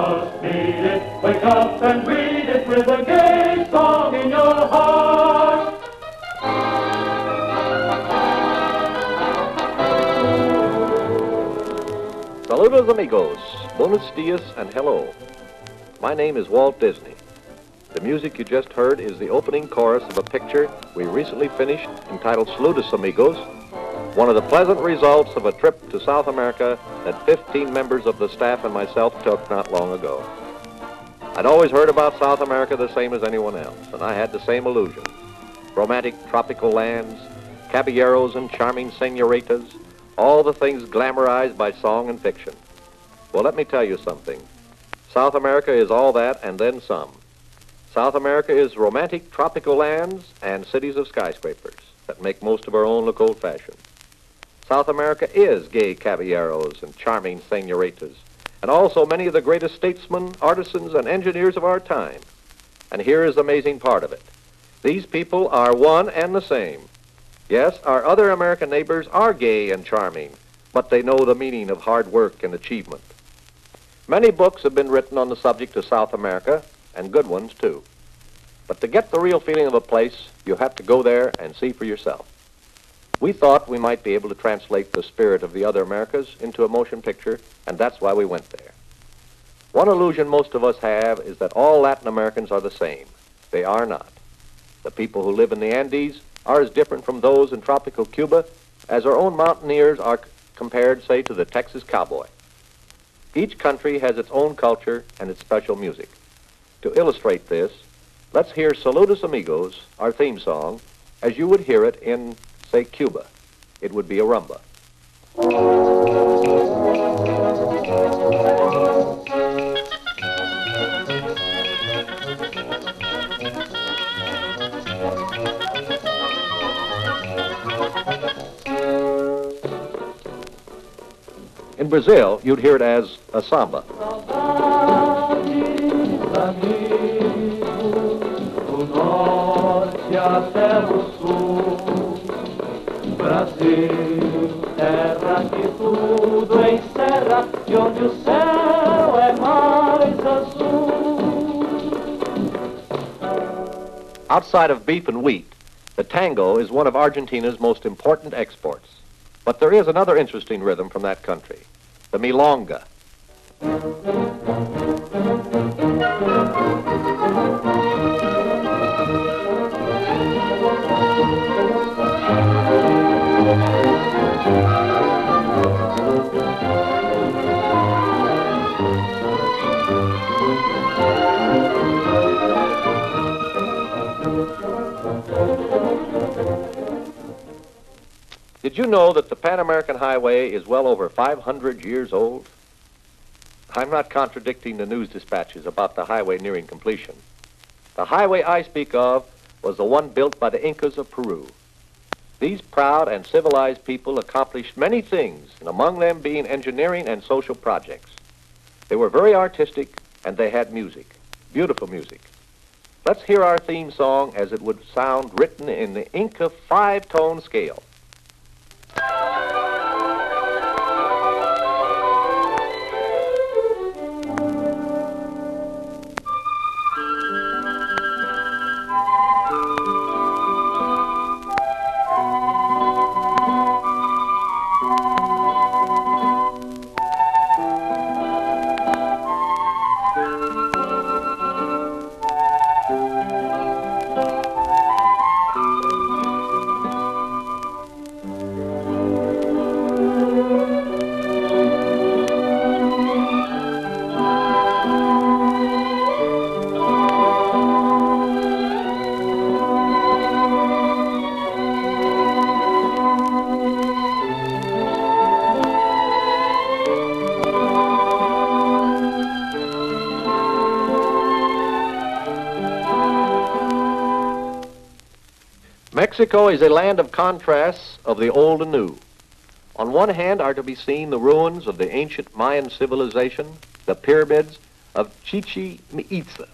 just need it. Wake up and read it with a gay song in your heart. Saludos, amigos, buenos dias, and hello. My name is Walt Disney. The music you just heard is the opening chorus of a picture we recently finished entitled Saludos, Amigos, one of the pleasant results of a trip to South America that 15 members of the staff and myself took not long ago. I'd always heard about South America the same as anyone else, and I had the same illusion. Romantic tropical lands, caballeros and charming senoritas, all the things glamorized by song and fiction. Well, let me tell you something. South America is all that and then some. South America is romantic tropical lands and cities of skyscrapers that make most of our own look old-fashioned. South America is gay caballeros and charming senoritas, and also many of the greatest statesmen, artisans, and engineers of our time. And here is the amazing part of it. These people are one and the same. Yes, our other American neighbors are gay and charming, but they know the meaning of hard work and achievement. Many books have been written on the subject of South America, and good ones too. But to get the real feeling of a place, you have to go there and see for yourself. We thought we might be able to translate the spirit of the other Americas into a motion picture, and that's why we went there. One illusion most of us have is that all Latin Americans are the same. They are not. The people who live in the Andes are as different from those in tropical Cuba as our own mountaineers are compared, say, to the Texas cowboy. Each country has its own culture and its special music. To illustrate this, let's hear Saludos, Amigos, our theme song, as you would hear it in, say, Cuba. It would be a rumba. In Brazil, you'd hear it as a samba. Até o sul, Brasil, terra que tudo encerra, e onde o céu é mais azul. Outside of beef and wheat, the tango is one of Argentina's most important exports. But there is another interesting rhythm from that country, the milonga. Did you know that the Pan American Highway is well over 500 years old? I'm not contradicting the news dispatches about the highway nearing completion. The highway I speak of was the one built by the Incas of Peru. These proud and civilized people accomplished many things, and among them being engineering and social projects. They were very artistic, and they had music, beautiful music. Let's hear our theme song as it would sound written in the Inca 5-tone scale. Mexico is a land of contrasts of the old and new. On one hand are to be seen the ruins of the ancient Mayan civilization, the pyramids of Chichen Itza,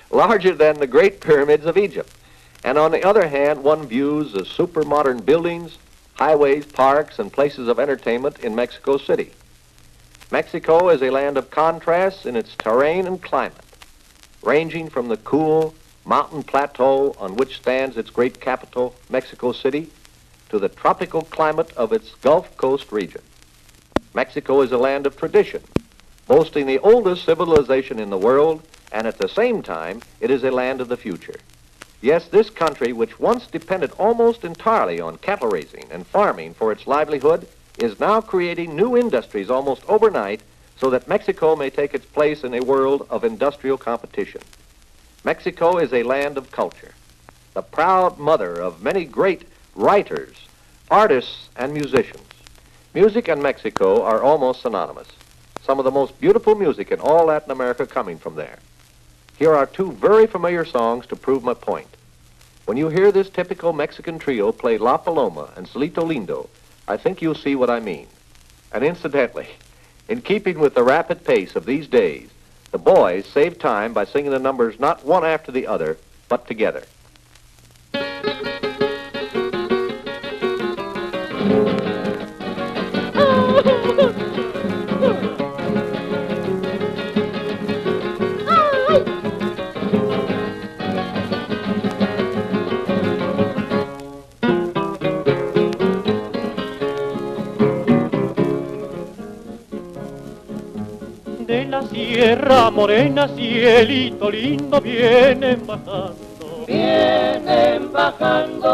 larger than the great pyramids of Egypt. And on the other hand, one views the super modern buildings, highways, parks, and places of entertainment in Mexico City. Mexico is a land of contrasts in its terrain and climate, ranging from the cool mountain plateau on which stands its great capital, Mexico City, to the tropical climate of its Gulf Coast region. Mexico is a land of tradition, boasting the oldest civilization in the world, and at the same time, it is a land of the future. Yes, this country, which once depended almost entirely on cattle raising and farming for its livelihood, is now creating new industries almost overnight so that Mexico may take its place in a world of industrial competition. Mexico is a land of culture, the proud mother of many great writers, artists, and musicians. Music and Mexico are almost synonymous. Some of the most beautiful music in all Latin America coming from there. Here are two very familiar songs to prove my point. When you hear this typical Mexican trio play La Paloma and Cielito Lindo, I think you'll see what I mean. And incidentally, in keeping with the rapid pace of these days, the boys save time by singing the numbers not one after the other, but together. De la Sierra Morena, cielito lindo, vienen bajando. Vienen bajando.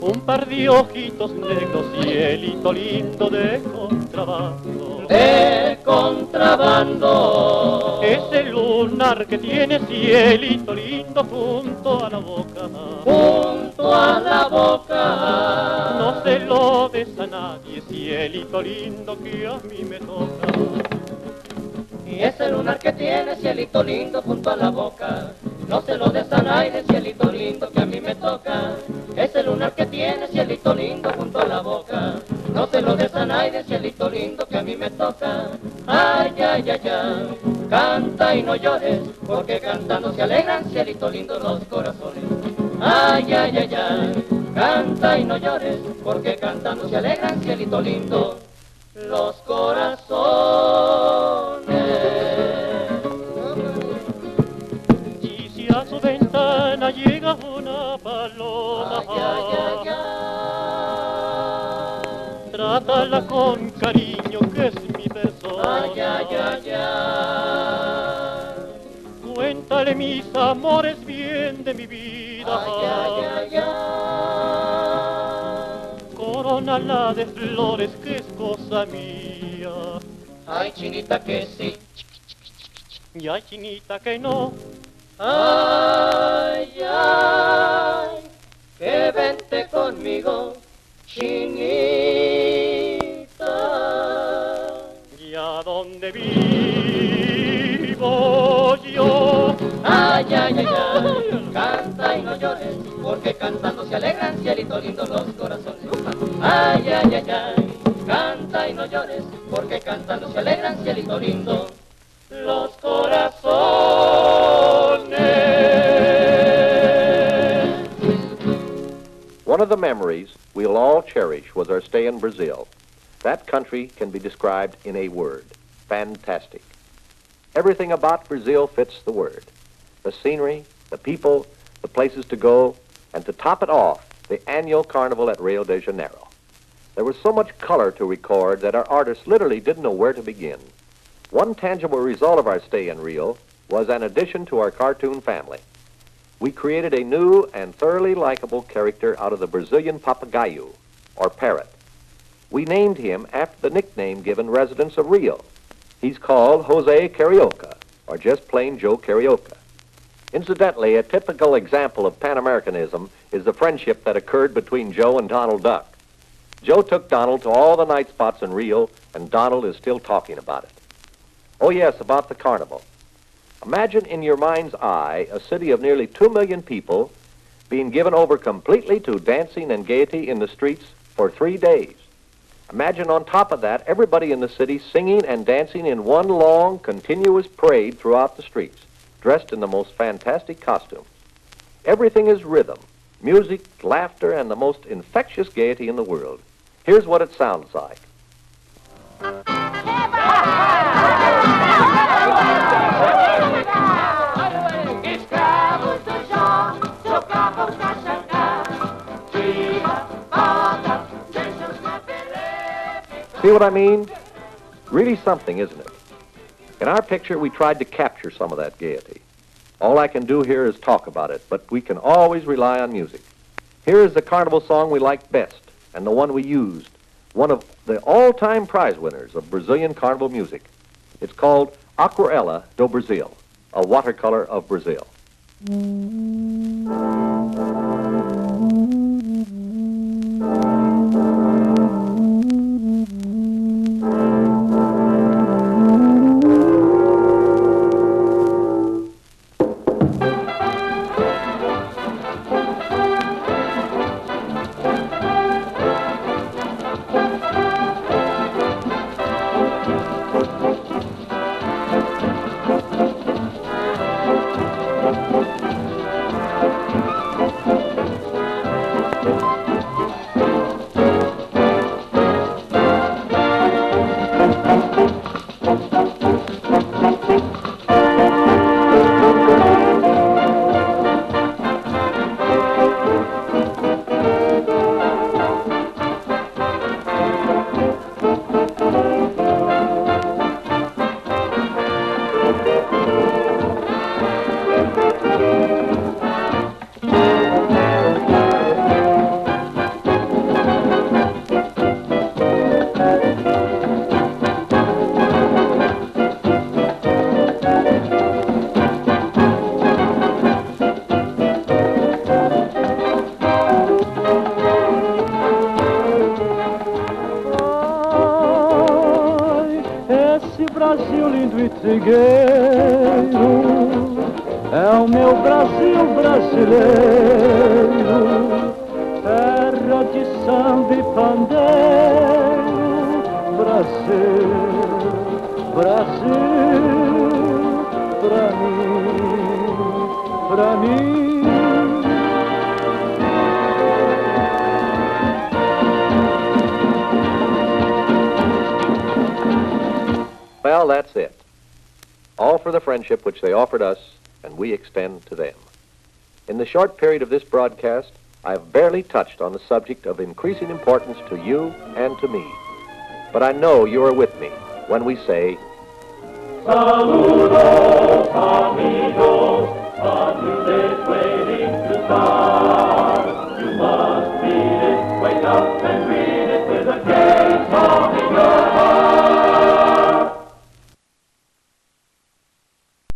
Un par de ojitos negros, cielito lindo, de contrabando. De contrabando. Ese lunar que tiene, cielito lindo, junto a la boca. Junto a la boca. No se lo des a nadie, cielito lindo, que a mí me toca. Y ese lunar que tiene, cielito lindo, junto a la boca, no se lo des a nadie, cielito lindo, que a mí me toca. Ese lunar que tiene, cielito lindo, junto a la boca, no se lo des a nadie, cielito lindo, que a mí me toca. Ay, ay, ay, ay, canta y no llores, porque cantando se alegran, cielito lindo, los corazones. Ay, ay, ay, ay, canta y no llores, porque cantando se alegran, cielito lindo, los corazones. Y si a su ventana llega una paloma, ay, ay, ay, ay, trátala con cariño, que es mi persona. Ay, ay, ay, ay. Cuéntale mis amores bien de mi vida. Ay, ay, ay, ay. Corónala de flores, que es cosa mía. Ay, chinita, que sí. Y ay, chinita, que no. Ay, ay, que vente conmigo, chinita. Y a donde vivo yo. Ay, ay, ay, ay, canta y no llores, porque cantando se alegran, cielito lindo, los corazones. Ay, ay, ay, ay, canta y no llores, porque cantando se alegran, cielito lindo, los corazones. One of the memories we'll all cherish was our stay in Brazil. That country can be described in a word: fantastic. Everything about Brazil fits the word. The scenery, the people, the places to go, and to top it off, the annual carnival at Rio de Janeiro. There was so much color to record that our artists literally didn't know where to begin. One tangible result of our stay in Rio was an addition to our cartoon family. We created a new and thoroughly likable character out of the Brazilian papagayo, or parrot. We named him after the nickname given residents of Rio. He's called Jose Carioca, or just plain Joe Carioca. Incidentally, a typical example of Pan-Americanism is the friendship that occurred between Joe and Donald Duck. Joe took Donald to all the night spots in Rio, and Donald is still talking about it. Oh yes, about the carnival. Imagine in your mind's eye a city of nearly 2 million people being given over completely to dancing and gaiety in the streets for 3 days. Imagine on top of that everybody in the city singing and dancing in one long, continuous parade throughout the streets, dressed in the most fantastic costumes. Everything is rhythm, music, laughter, and the most infectious gaiety in the world. Here's what it sounds like. See what I mean? Really something, isn't it? In our picture, we tried to capture some of that gaiety. All I can do here is talk about it, but we can always rely on music. Here is the carnival song we liked best, and the one we used, one of the all-time prize winners of Brazilian carnival music. It's called Aquarela do Brasil, a watercolor of Brazil. Brasil lindo e trigueiro, é o meu Brasil brasileiro, terra de samba e pandeiro. Brasil, Brasil, pra mim. Well, that's it. All for the friendship which they offered us and we extend to them. In the short period of this broadcast, I have barely touched on the subject of increasing importance to you and to me. But I know you are with me when we say, Saludos, amigos.